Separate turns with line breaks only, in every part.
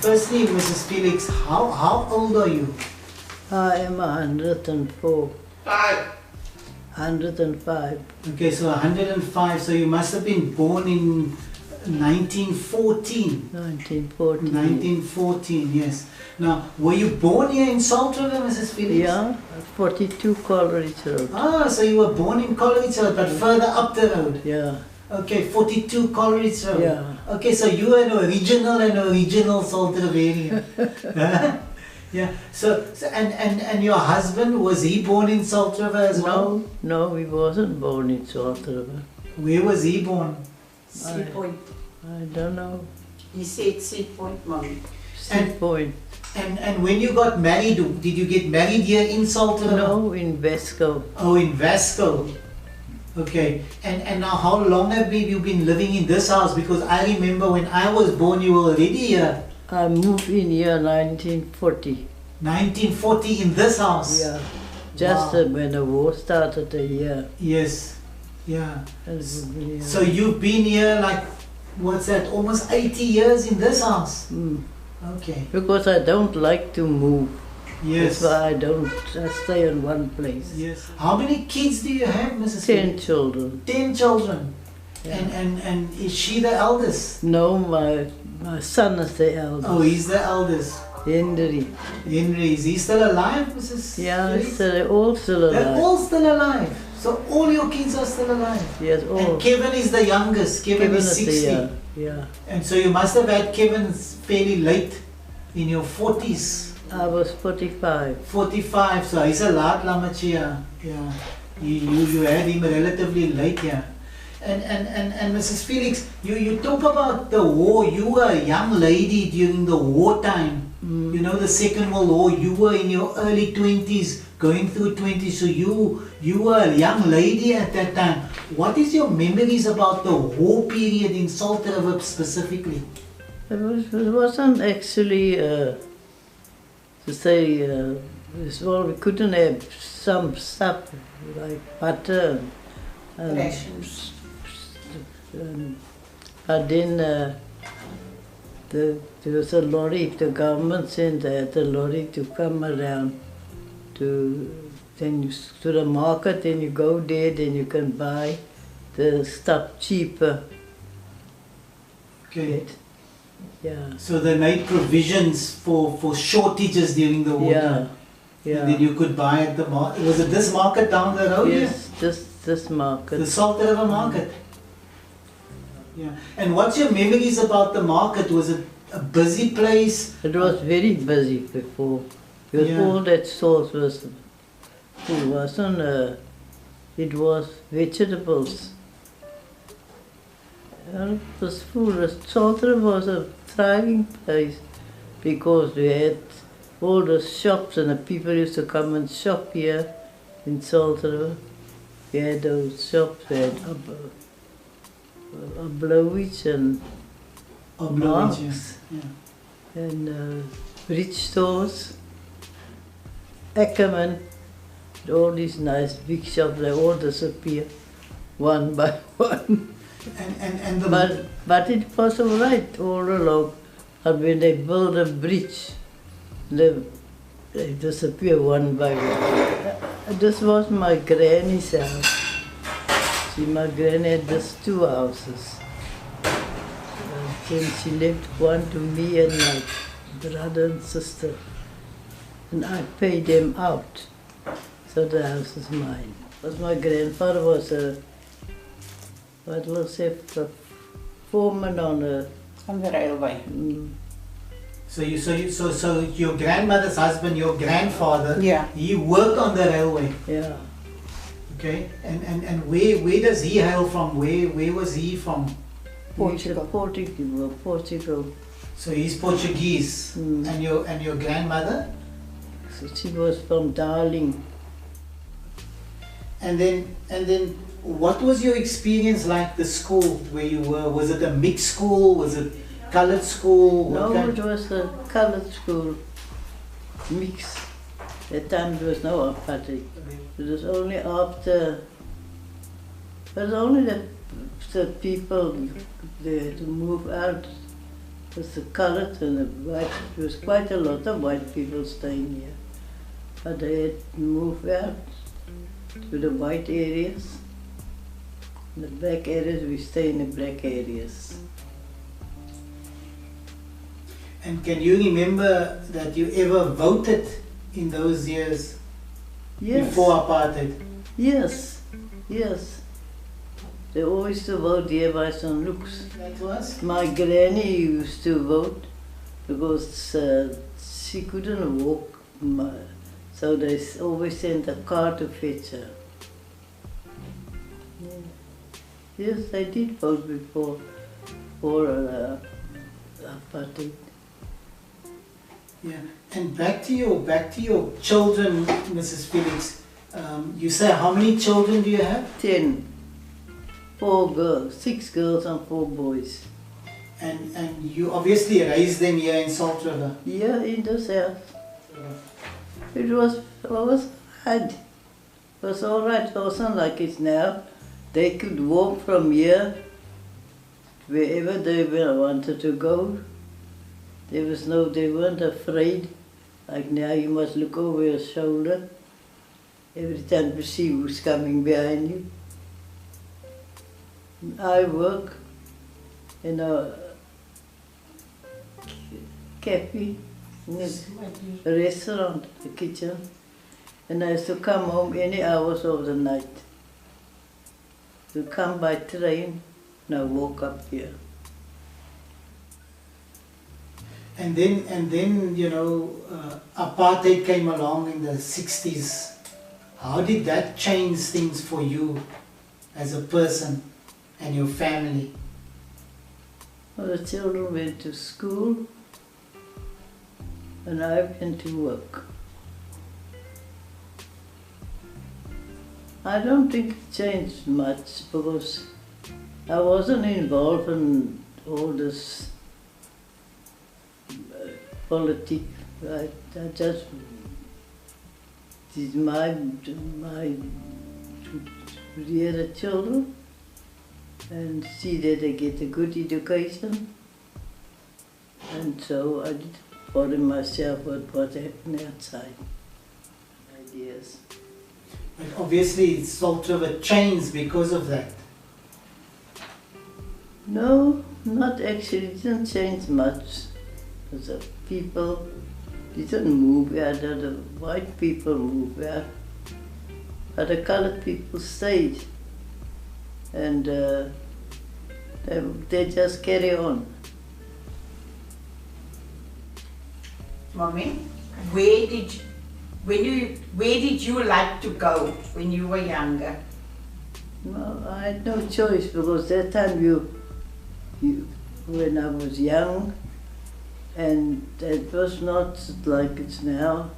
firstly, Mrs. Felix, how old are you?
I am 104. 105.
Okay, so 105. So you must have been born in 1914.
1914.
1914, yes. Now, were you born here in Salt River, Mrs. Felix?
Yeah, 42 Coleridge Road.
Ah, so you were born in Coleridge Road, but further up the road.
Yeah.
Okay, 42 Coleridge Road.
Yeah.
Okay, so you are an original Salt Riverian. Yeah. So and your husband, was he born in Salt River as well?
No, he wasn't born in Salt River.
Where was he born?
Sea Point.
I don't know.
He said Sea Point, Mummy.
Sea Point.
And when you got married, did you get married here in Salt River?
No, in Vesco.
Oh, in Vasco. Okay. And now how long have you been living in this house? Because I remember when I was born, you were already here.
I moved in here 1940.
1940 in this house?
Yeah. Just
Wow.
when the war started a year.
Yes. Yeah.
Yeah.
So you've been here like, what's that, almost 80 years in this house?
Mm.
Okay.
Because I don't like to move.
Yes.
That's why I stay in one place.
Yes. How many kids do you have, Mrs.
10
Felix?
children.
10 children.
Yeah.
And is she the eldest?
No, my son is the eldest.
Oh, he's the eldest.
Henry.
Henry, is he still alive, Mrs.
Yeah,
Felix?
so they're all still alive.
They're all still alive. So all your kids are still alive.
Yes, all.
And Kevin is the youngest. Kevin is 60.
Yeah.
And so you must have had Kevin fairly late, in your 40s.
I was 45.
45, so he's a lot lamachia. Yeah. You had him relatively late, yeah. And Mrs. Felix, you talk about the war. You were a young lady during the wartime.
Mm.
You know, the Second World War. You were in your early 20s, going through 20s. So you were a young lady at that time. What is your memories about the war period in Salt River specifically?
It wasn't actually, to say, well, we couldn't have some stuff like butter and
Rations.
But then there was a lorry, the government sent a lorry to come around to the market, then you go there, then you can buy the stuff cheaper.
Okay.
Yeah.
So they made provisions for shortages during the war time.
Yeah.
And then you could buy at the market. Was it this market down the road?
Yes, this market.
The Salt River market. Yeah. And what's your memories about the market? Was it a busy place?
It was very busy before. Because
Yeah.
all that stores was, it wasn't, it was vegetables. And it was full. Salt River was a thriving place because we had all the shops and the people used to come and shop here in Salt River. We had those shops, we had Blowich and Marks
Yeah.
and bridge stores, Ackerman, all these nice big shops, they all disappear one by one.
And the
But it was all right all along. But when they build a bridge, they disappear one by one. This was my granny's house. See, my granny had just 2 houses. Then she left one to me and my brother and sister. And I paid them out. So the house is mine. Because my grandfather was a foreman on a...
On the railway.
So your grandmother's husband, your grandfather,
Yeah.
he worked on the railway.
Yeah.
Okay. And where does he hail from? Where was he from?
Portugal.
Portugal.
So he's Portuguese.
Mm.
And your grandmother?
So she was from Darling.
And then what was your experience like, the school where you were? Was it a mixed school? Was it colored school? What
No,
kind?
it was a colored school, mixed. At that time there was no apartheid. It was only after, it was only the people there to move out was the coloured and the white. There was quite a lot of white people staying here. But they had moved out to the white areas. In the black areas, we stay in the black areas.
And can you remember that you ever voted in those years
Yes.
before apartheid?
Yes, yes. They always used to vote here by some looks.
That was?
My granny used to vote because she couldn't walk, so they always sent a car to fetch her. Yeah. Yes, I did vote before for apartheid.
Yeah. And back to your children, Mrs. Felix. You say how many children do you have?
10. 4 girls, 6 girls and 4 boys.
And you obviously raised them here in Salt River.
Yeah, in the south. It was hard. It was all right. It wasn't like it's now. They could walk from here wherever they wanted to go. They weren't afraid. Like now, you must look over your shoulder every time you see who's coming behind you. I work in a cafe, in a restaurant, the kitchen, and I used to come home any hours of the night. To come by train, and I walk up here.
And then you know, apartheid came along in the 60s. How did that change things for you as a person and your family?
Well, the children went to school, and I went to work. I don't think it changed much because I wasn't involved in all this politics. I just did my rear the children and see that they get a good education. And so I didn't bother myself with what happened outside. Ideas.
But obviously Salt River changed because of that.
No, not actually. It didn't change much. Because the people didn't move out, the white people moved out. But the colored people stayed. And they just carry on.
Mommy, where did you like to go when you were younger?
Well, I had no choice because that time when I was young, and it was not like it's now.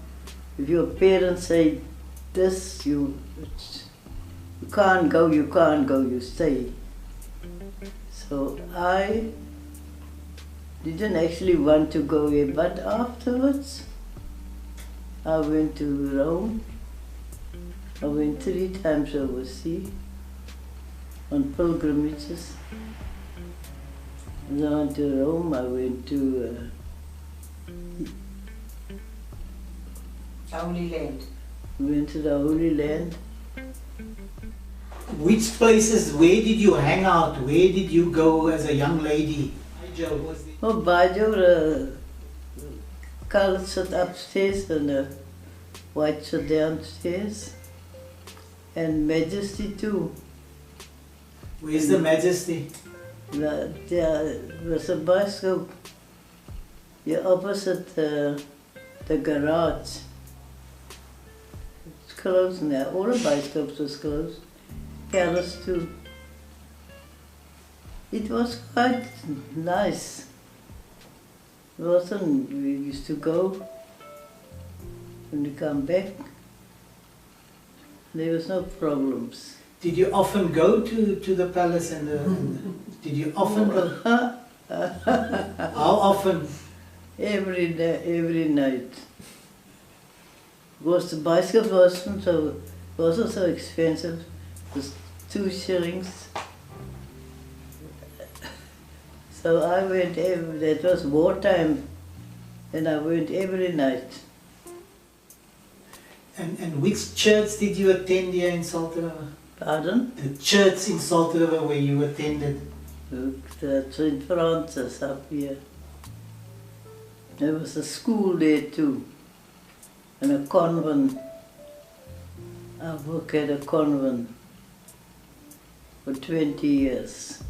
If your parents say this, you can't go, you stay. So I didn't actually want to go here, but afterwards I went to Rome. I went 3 times overseas on pilgrimages. And I went to Rome, I went to
Holy Land.
went to the Holy Land.
Which places, where did you hang out? Where did you go as a young lady?
Oh, Bajo, the colored sit upstairs and the white sit downstairs. And Majesty too.
Where's the Majesty?
There was a bicycle here opposite the garage. It's closed now. All the bicycles was closed. Palace too. It was quite nice. It wasn't, we used to go when we come back. There was no problems.
Did you often go to the palace did you often go? How often?
Every day, every night. Because the bicycle wasn't so expensive. It was 2 shillings. So I went that was wartime, and I went every night.
And which church did you attend here in Salt River?
Pardon?
The church in Salt River where you attended.
The St. Francis up here. There was a school there too, and a convent. I worked at a convent for 20 years.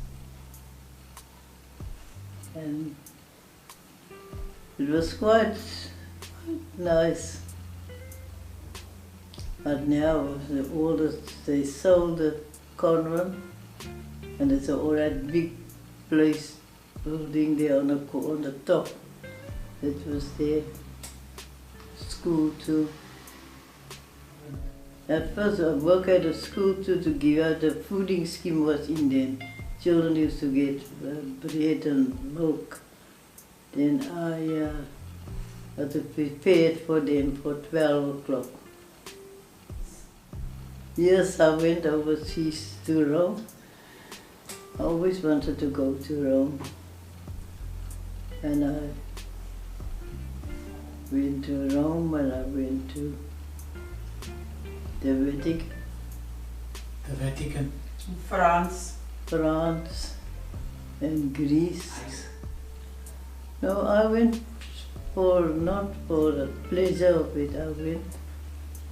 And it was quite nice. But now they sold the convent, and it's all that big place building there on the top. It was their school too. At first I worked at a school too to give out the fooding scheme was in there. Children used to get bread and milk. Then I had to prepare it for them for 12 o'clock. Yes, I went overseas to Rome. I always wanted to go to Rome. And I went to Rome and I went to the Vatican.
The Vatican.
France.
France and Greece. No, I went not for the pleasure of it, I went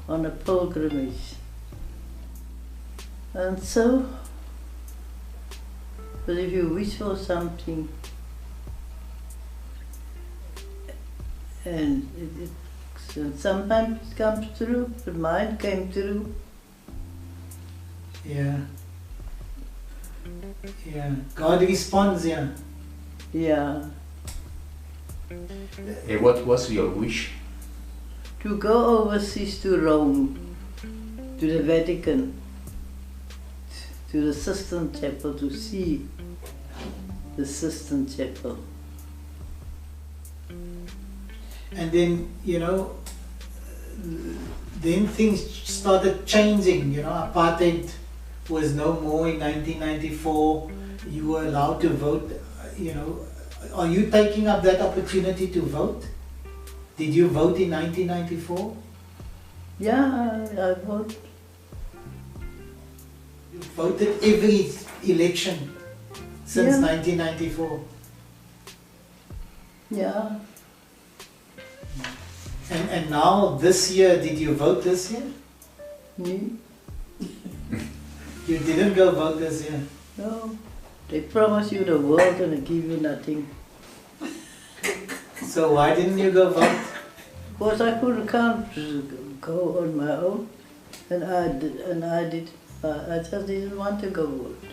on a pilgrimage. And so, but if you wish for something, and sometimes it comes through, but mine came through.
Yeah. Yeah. God responds, yeah.
Yeah.
What was your wish?
To go overseas to Rome, to the Vatican, to the Sistine Chapel, to see the Sistine Chapel.
And then, then things started changing, apartheid was no more in 1994, you were allowed to vote, Are you taking up that opportunity to vote? Did you vote in 1994?
Yeah, I voted.
You voted every election since
Yeah.
1994.
Yeah.
And now this year, did you vote this year?
Me?
You didn't go vote this year.
No. They promise you the world and they give you nothing.
So why didn't you go vote?
Because I can't go on my own, and I did. I just didn't want to go vote.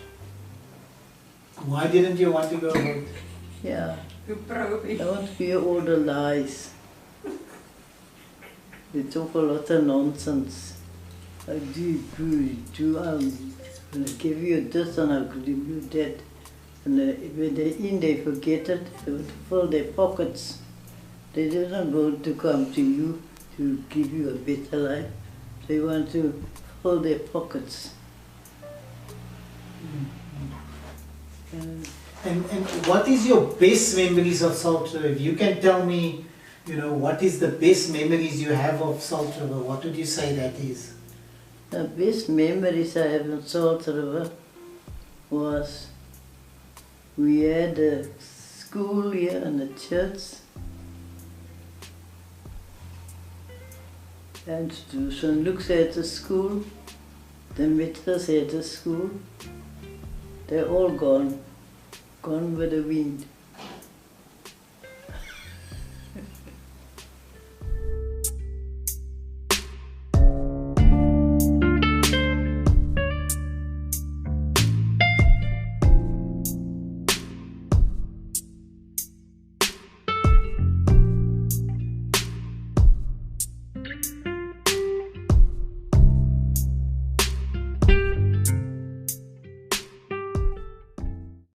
Why didn't you want to go vote?
Yeah.
You probably.
Don't hear all the lies. They talk a lot of nonsense. I I'll give you this and I'll give you that. And when they're in, they forget it. They want to fill their pockets. They didn't want to come to you to give you a better life. They want to fill their pockets.
And what is your best memories of Salt River? If you can tell me, what is the best memories you have of Salt River, what would you say that is?
The best memories I have in Salt River was we had a school here and a church. And St. Luke's had a school, the Methodist had a school. They're all gone with the wind.